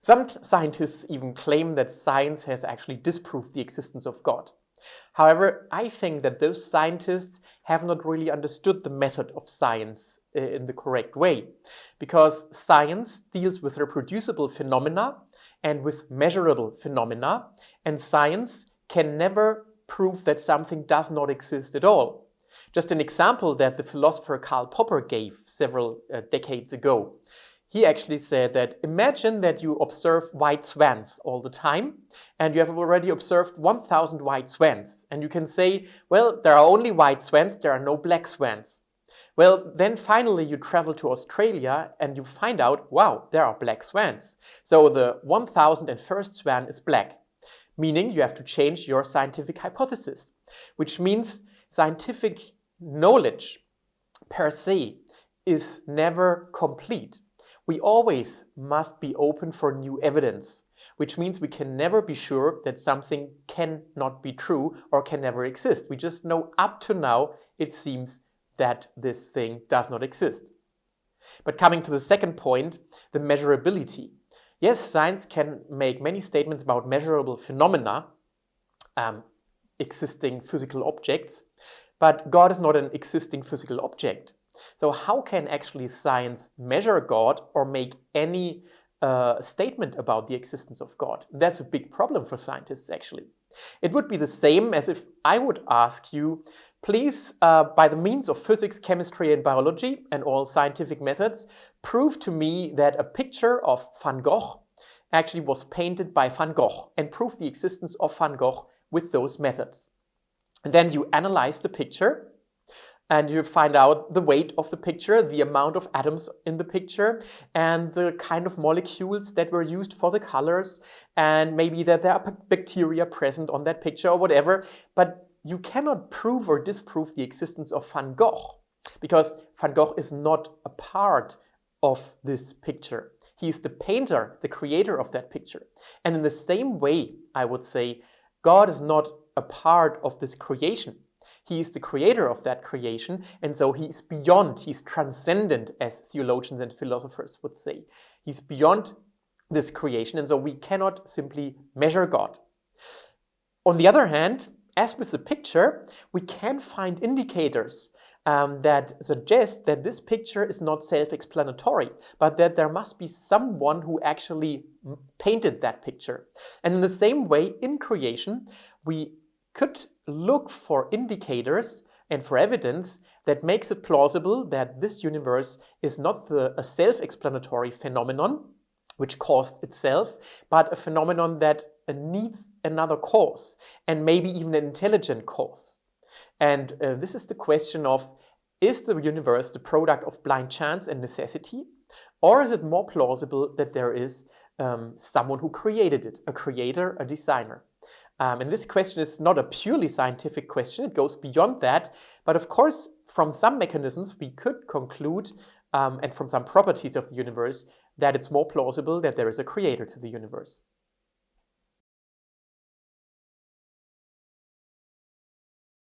Some scientists even claim that science has actually disproved the existence of God. However, I think that those scientists have not really understood the method of science in the correct way, because science deals with reproducible phenomena and with measurable phenomena, and science can never prove that something does not exist at all. Just an example that the philosopher Karl Popper gave several decades ago. He actually said that imagine that you observe white swans all the time, and you have already observed 1,000 white swans. And you can say, well, there are only white swans, there are no black swans. Well, then finally you travel to Australia and you find out, wow, there are black swans. So the 1,001st swan is black, meaning you have to change your scientific hypothesis, which means scientific knowledge per se is never complete. We always must be open for new evidence, which means we can never be sure that something cannot be true or can never exist. We just know up to now it seems that this thing does not exist. But coming to the second point, the measurability. Yes, science can make many statements about measurable phenomena, existing physical objects, but God is not an existing physical object. So how can actually science measure God or make any statement about the existence of God? That's a big problem for scientists, actually. It would be the same as if I would ask you, please, by the means of physics, chemistry and biology and all scientific methods, prove to me that a picture of Van Gogh actually was painted by Van Gogh, and prove the existence of Van Gogh with those methods. And then you analyze the picture, and you find out the weight of the picture, the amount of atoms in the picture, and the kind of molecules that were used for the colors, and maybe that there are bacteria present on that picture or whatever. But you cannot prove or disprove the existence of Van Gogh, because Van Gogh is not a part of this picture. He is the painter, the creator of that picture. And in the same way, I would say, God is not a part of this creation. He is the creator of that creation, and so he is beyond, he's transcendent, as theologians and philosophers would say. He's beyond this creation, and so we cannot simply measure God. On the other hand, as with the picture, we can find indicators that suggest that this picture is not self-explanatory, but that there must be someone who actually painted that picture. And in the same way, in creation, we could look for indicators and for evidence that makes it plausible that this universe is not a self-explanatory phenomenon which caused itself, but a phenomenon that needs another cause, and maybe even an intelligent cause. And this is the question of, is the universe the product of blind chance and necessity? Or is it more plausible that there is someone who created it, a creator, a designer? And this question is not a purely scientific question, it goes beyond that. But of course, from some mechanisms, we could conclude, and from some properties of the universe, that it's more plausible that there is a creator to the universe.